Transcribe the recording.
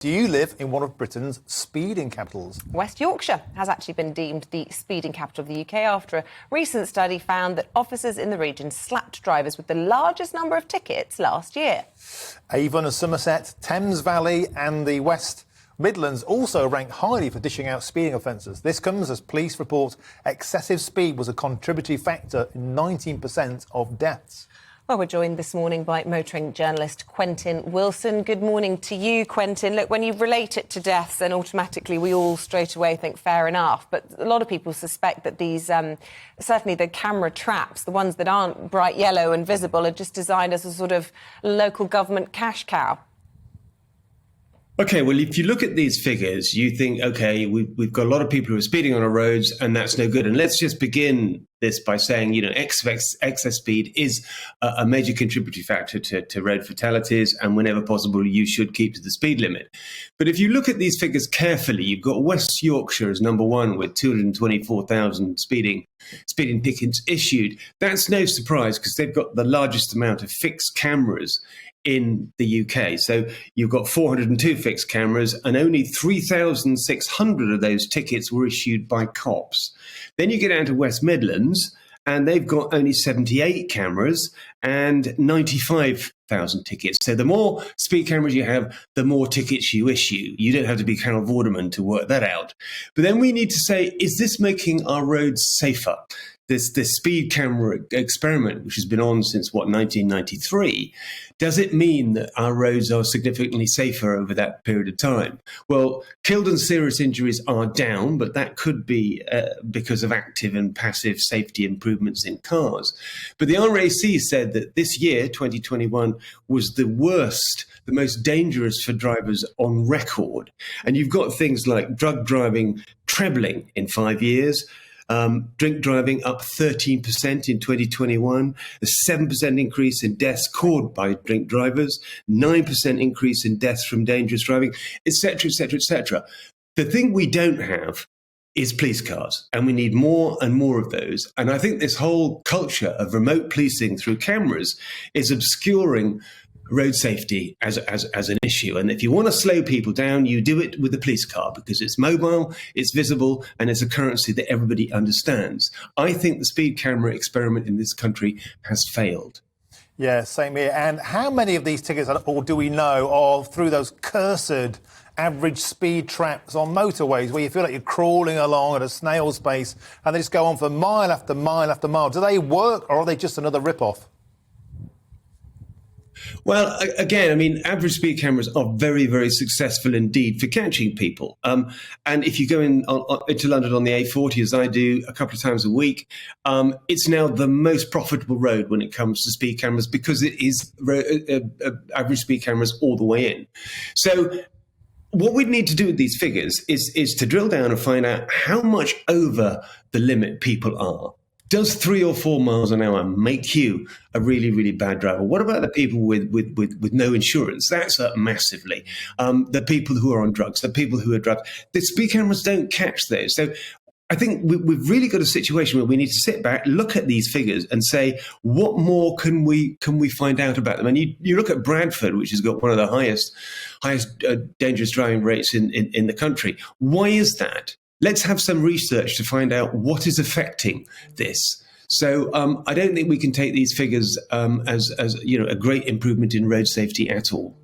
Do you live in one of Britain's speeding capitals? West Yorkshire has actually been deemed the speeding capital of the UK after a recent study found that officers in the region slapped drivers with the largest number of tickets last year. Avon and Somerset, Thames Valley and the West Midlands also rank highly for dishing out speeding offences. This comes as police report excessive speed was a contributory factor in 19% of deaths. Well, we're joined this morning by motoring journalist Quentin Willson. Good morning to you, Quentin. Look, when you relate it to deaths, then automatically we all straight away think fair enough. But a lot of people suspect that these, certainly the camera traps, the ones that aren't bright yellow and visible, are just designed as a sort of local government cash cow. OK, well, if you look at these figures, you think, OK, we've got a lot of people who are speeding on our roads and that's no good. And let's just begin this by saying, excess speed is a major contributory factor to road fatalities. And whenever possible, you should keep to the speed limit. But if you look at these figures carefully, you've got West Yorkshire as number one with 224,000 speeding tickets issued. That's no surprise because they've got the largest amount of fixed cameras in the UK. So you've got 402 fixed cameras and only 3,600 of those tickets were issued by cops. Then you get down to West Midlands and they've got only 78 cameras and 95,000 tickets. So the more speed cameras you have, the more tickets you issue. You don't have to be Carol Vorderman to work that out. But then we need to say, is this making our roads safer? This speed camera experiment, which has been on since, 1993, does it mean that our roads are significantly safer over that period of time? Well, killed and serious injuries are down, but that could be because of active and passive safety improvements in cars. But the RAC said that this year, 2021, was the worst, the most dangerous for drivers on record. And you've got things like drug driving trebling in 5 years, drink driving up 13% in 2021, a 7% increase in deaths caused by drink drivers, 9% increase in deaths from dangerous driving, etc., etc., etc. The thing we don't have is police cars, and we need more and more of those. And I think this whole culture of remote policing through cameras is obscuring road safety as an issue. And if you want to slow people down, you do it with the police car because it's mobile, it's visible, and it's a currency that everybody understands. I think the speed camera experiment in this country has failed. Yeah, same here. And how many of these tickets, or do we know, are through those cursed average speed traps on motorways where you feel like you're crawling along at a snail's pace and they just go on for mile after mile after mile? Do they work or are they just another rip-off? Well, again, I mean, average speed cameras are very, very successful indeed for catching people. And if you go into London on the A40, as I do a couple of times a week, it's now the most profitable road when it comes to speed cameras because it is average speed cameras all the way in. So what we need to do with these figures is to drill down and find out how much over the limit people are. Does 3 or 4 miles an hour make you a really, really bad driver? What about the people with no insurance? That's up massively. The people who are on drugs, the people who are drugged. The speed cameras don't catch those. So I think we've really got a situation where we need to sit back, look at these figures and say, what more can we find out about them? And you look at Bradford, which has got one of the highest dangerous driving rates in the country. Why is that? Let's have some research to find out what is affecting this. So I don't think we can take these figures as a great improvement in road safety at all.